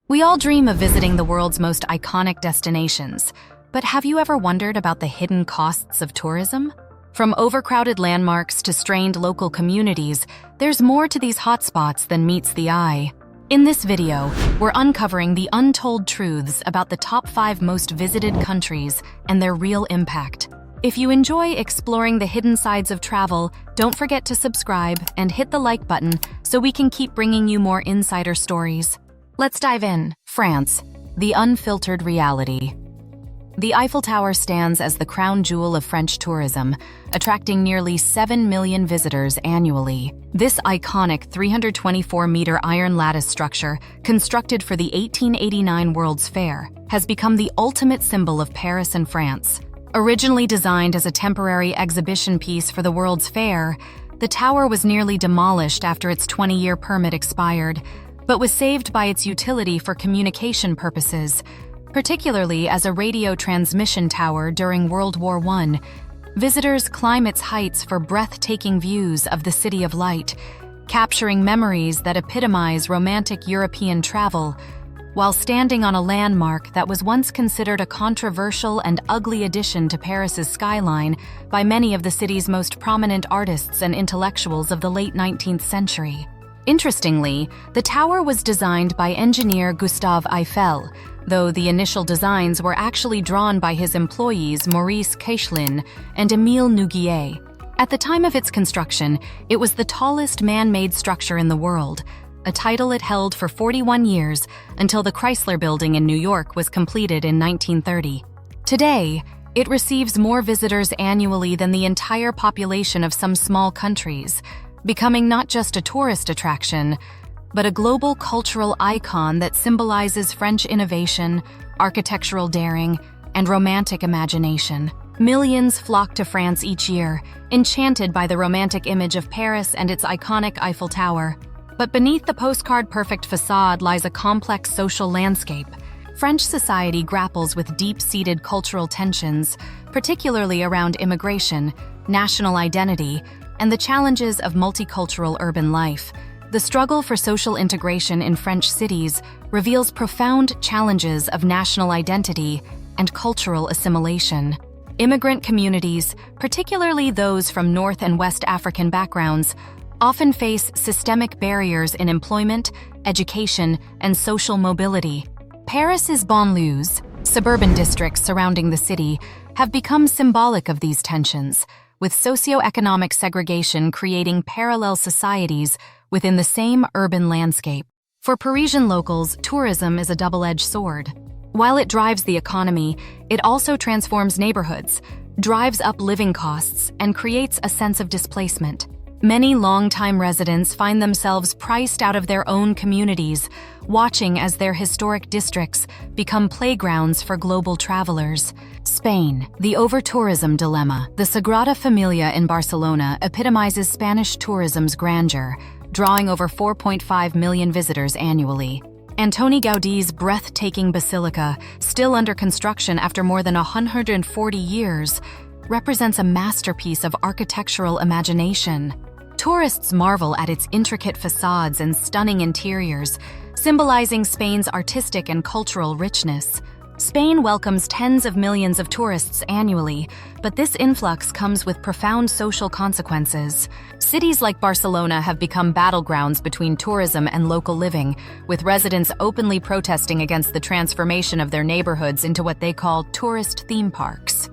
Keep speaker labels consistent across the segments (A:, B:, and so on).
A: We all dream of visiting the world's most iconic destinations, but have you ever wondered about the hidden costs of tourism? From overcrowded landmarks to strained local communities, there's more to these hotspots than meets the eye. In this video, we're uncovering the untold truths about the top 5 most visited countries and their real impact. If you enjoy exploring the hidden sides of travel, don't forget to subscribe and hit the like button so we can keep bringing you more insider stories. Let's dive in. France, the unfiltered reality. The Eiffel Tower stands as the crown jewel of French tourism, attracting nearly 7 million visitors annually. This iconic 324-meter iron lattice structure, constructed for the 1889 World's Fair, has become the ultimate symbol of Paris and France. Originally designed as a temporary exhibition piece for the World's Fair, the tower was nearly demolished after its 20-year permit expired, but was saved by its utility for communication purposes, particularly as a radio transmission tower during World War I. Visitors climb its heights for breathtaking views of the City of Light, capturing memories that epitomize romantic European travel, while standing on a landmark that was once considered a controversial and ugly addition to Paris's skyline by many of the city's most prominent artists and intellectuals of the late 19th century. Interestingly, the tower was designed by engineer Gustave Eiffel, though the initial designs were actually drawn by his employees Maurice Koechlin and Émile Nouguier. At the time of its construction, it was the tallest man-made structure in the world, a title it held for 41 years until the Chrysler Building in New York was completed in 1930. Today, it receives more visitors annually than the entire population of some small countries, becoming not just a tourist attraction, but a global cultural icon that symbolizes French innovation, architectural daring, and romantic imagination. Millions flock to France each year, enchanted by the romantic image of Paris and its iconic Eiffel Tower. But beneath the postcard-perfect facade lies a complex social landscape. French society grapples with deep-seated cultural tensions, particularly around immigration, national identity, and the challenges of multicultural urban life. The struggle for social integration in French cities reveals profound challenges of national identity and cultural assimilation. Immigrant communities, particularly those from North and West African backgrounds, often face systemic barriers in employment, education, and social mobility. Paris's banlieues, suburban districts surrounding the city, have become symbolic of these tensions, with socioeconomic segregation creating parallel societies within the same urban landscape. For Parisian locals, tourism is a double-edged sword. While it drives the economy, it also transforms neighborhoods, drives up living costs, and creates a sense of displacement. Many longtime residents find themselves priced out of their own communities, watching as their historic districts become playgrounds for global travelers. Spain, the overtourism dilemma. The Sagrada Familia in Barcelona epitomizes Spanish tourism's grandeur, drawing over 4.5 million visitors annually. Antoni Gaudi's breathtaking basilica, still under construction after more than 140 years, represents a masterpiece of architectural imagination. Tourists marvel at its intricate facades and stunning interiors, symbolizing Spain's artistic and cultural richness. Spain welcomes tens of millions of tourists annually, but this influx comes with profound social consequences. Cities like Barcelona have become battlegrounds between tourism and local living, with residents openly protesting against the transformation of their neighborhoods into what they call tourist theme parks.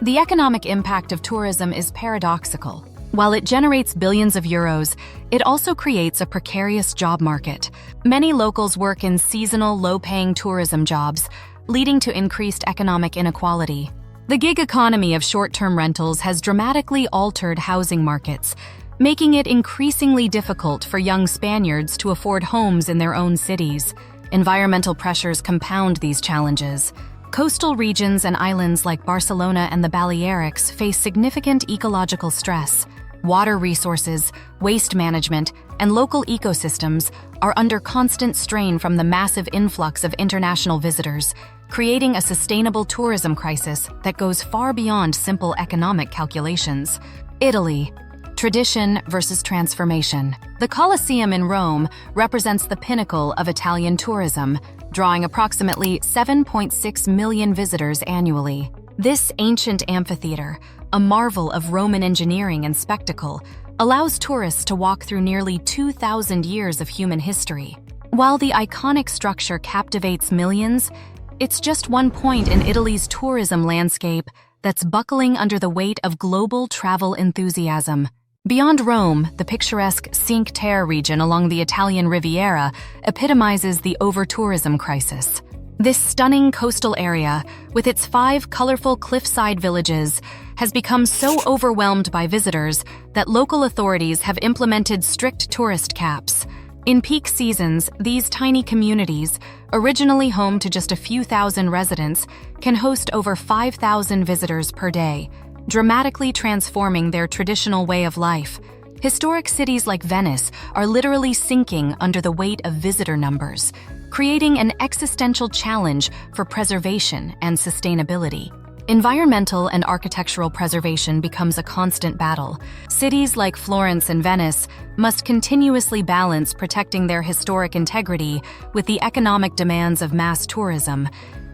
A: The economic impact of tourism is paradoxical. While it generates billions of euros, it also creates a precarious job market. Many locals work in seasonal, low-paying tourism jobs, leading to increased economic inequality. The gig economy of short-term rentals has dramatically altered housing markets, making it increasingly difficult for young Spaniards to afford homes in their own cities. Environmental pressures compound these challenges. Coastal regions and islands like Barcelona and the Balearics face significant ecological stress. Water resources, waste management, and local ecosystems are under constant strain from the massive influx of international visitors, creating a sustainable tourism crisis that goes far beyond simple economic calculations. Italy, tradition versus transformation. The Colosseum in Rome represents the pinnacle of Italian tourism, drawing approximately 7.6 million visitors annually. This ancient amphitheater, a marvel of Roman engineering and spectacle, allows tourists to walk through nearly 2,000 years of human history. While the iconic structure captivates millions, it's just one point in Italy's tourism landscape that's buckling under the weight of global travel enthusiasm. Beyond Rome, the picturesque Cinque Terre region along the Italian Riviera epitomizes the overtourism crisis. This stunning coastal area, with its 5 colorful cliffside villages, has become so overwhelmed by visitors that local authorities have implemented strict tourist caps. In peak seasons, these tiny communities, originally home to just a few thousand residents, can host over 5,000 visitors per day, dramatically transforming their traditional way of life. Historic cities like Venice are literally sinking under the weight of visitor numbers, creating an existential challenge for preservation and sustainability. Environmental and architectural preservation becomes a constant battle. Cities like Florence and Venice must continuously balance protecting their historic integrity with the economic demands of mass tourism,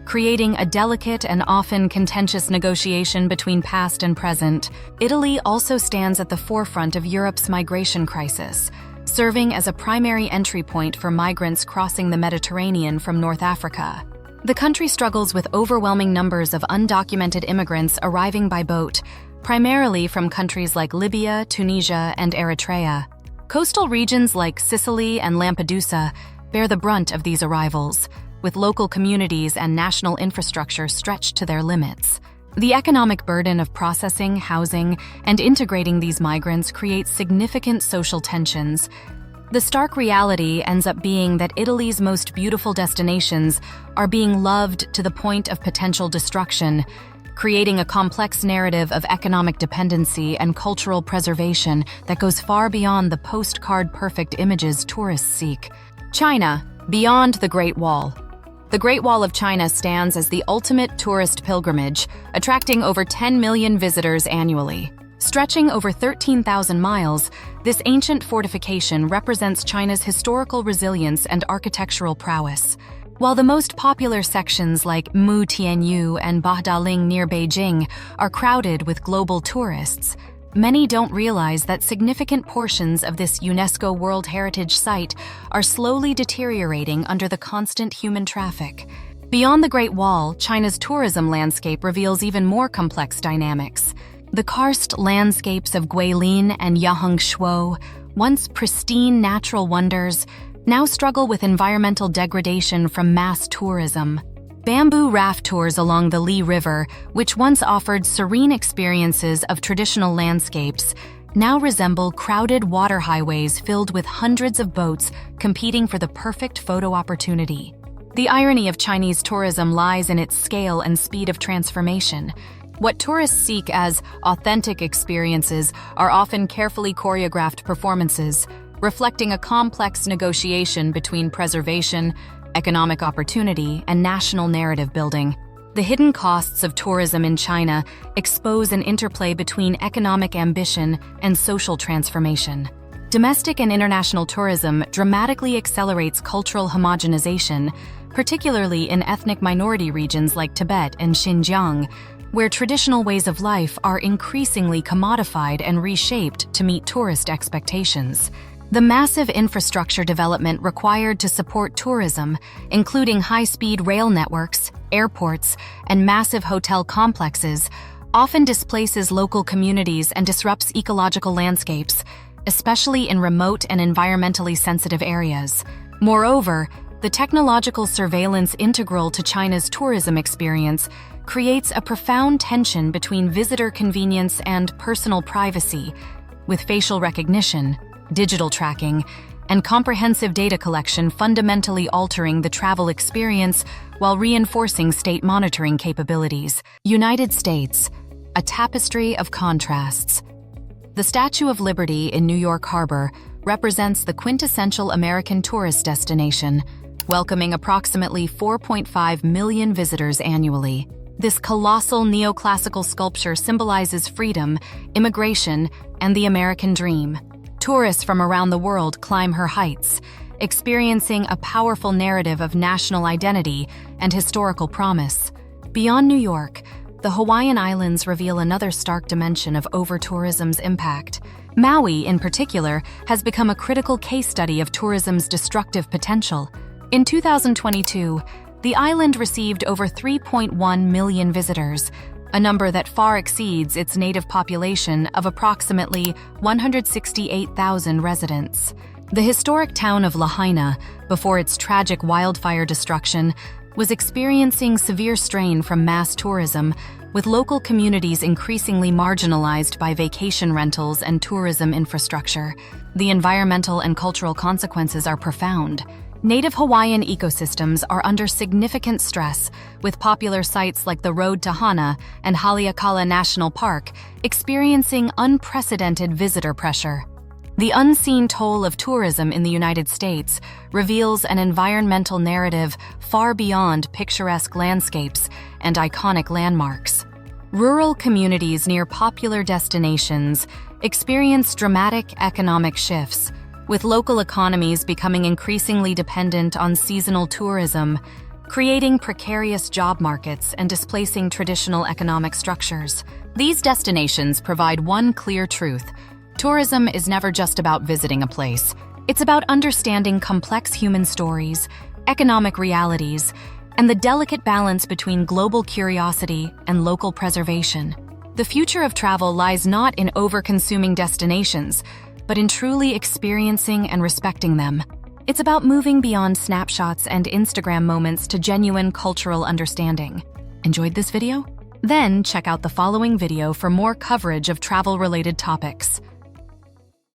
A: creating a delicate and often contentious negotiation between past and present. Italy also stands at the forefront of Europe's migration crisis, serving as a primary entry point for migrants crossing the Mediterranean from North Africa. The country struggles with overwhelming numbers of undocumented immigrants arriving by boat, primarily from countries like Libya, Tunisia, and Eritrea. Coastal regions like Sicily and Lampedusa bear the brunt of these arrivals, with local communities and national infrastructure stretched to their limits. The economic burden of processing, housing, and integrating these migrants creates significant social tensions. The stark reality ends up being that Italy's most beautiful destinations are being loved to the point of potential destruction, creating a complex narrative of economic dependency and cultural preservation that goes far beyond the postcard-perfect images tourists seek. China, beyond the Great Wall. The Great Wall of China stands as the ultimate tourist pilgrimage, attracting over 10 million visitors annually. Stretching over 13,000 miles, this ancient fortification represents China's historical resilience and architectural prowess. While the most popular sections like Mu Tianyu and Bahdaling near Beijing are crowded with global tourists, many don't realize that significant portions of this UNESCO World Heritage Site are slowly deteriorating under the constant human traffic. Beyond the Great Wall, China's tourism landscape reveals even more complex dynamics. The karst landscapes of Guilin and Yahengshuo, once pristine natural wonders, now struggle with environmental degradation from mass tourism. Bamboo raft tours along the Li River, which once offered serene experiences of traditional landscapes, now resemble crowded water highways filled with hundreds of boats competing for the perfect photo opportunity. The irony of Chinese tourism lies in its scale and speed of transformation. What tourists seek as authentic experiences are often carefully choreographed performances, reflecting a complex negotiation between preservation, economic opportunity, and national narrative building. The hidden costs of tourism in China expose an interplay between economic ambition and social transformation. Domestic and international tourism dramatically accelerates cultural homogenization, particularly in ethnic minority regions like Tibet and Xinjiang, where traditional ways of life are increasingly commodified and reshaped to meet tourist expectations. The massive infrastructure development required to support tourism, including high-speed rail networks, airports, and massive hotel complexes, often displaces local communities and disrupts ecological landscapes, especially in remote and environmentally sensitive areas. Moreover, the technological surveillance integral to China's tourism experience creates a profound tension between visitor convenience and personal privacy, with facial recognition, digital tracking, and comprehensive data collection fundamentally altering the travel experience while reinforcing state monitoring capabilities. United States, a tapestry of contrasts. The Statue of Liberty in New York Harbor represents the quintessential American tourist destination, welcoming approximately 4.5 million visitors annually. This colossal neoclassical sculpture symbolizes freedom, immigration, and the American dream. Tourists from around the world climb her heights, experiencing a powerful narrative of national identity and historical promise. Beyond New York, the Hawaiian Islands reveal another stark dimension of over-tourism's impact. Maui, in particular, has become a critical case study of tourism's destructive potential. In 2022, the island received over 3.1 million visitors, a number that far exceeds its native population of approximately 168,000 residents. The historic town of Lahaina, before its tragic wildfire destruction, was experiencing severe strain from mass tourism, with local communities increasingly marginalized by vacation rentals and tourism infrastructure. The environmental and cultural consequences are profound. Native Hawaiian ecosystems are under significant stress, with popular sites like the Road to Hana and Haleakala National Park experiencing unprecedented visitor pressure. The unseen toll of tourism in the United States reveals an environmental narrative far beyond picturesque landscapes and iconic landmarks. Rural communities near popular destinations experience dramatic economic shifts, with local economies becoming increasingly dependent on seasonal tourism, creating precarious job markets and displacing traditional economic structures. These destinations provide one clear truth: tourism is never just about visiting a place. It's about understanding complex human stories, economic realities, and the delicate balance between global curiosity and local preservation. The future of travel lies not in over-consuming destinations, but in truly experiencing and respecting them. It's about moving beyond snapshots and Instagram moments to genuine cultural understanding. Enjoyed this video? Then check out the following video for more coverage of travel-related topics.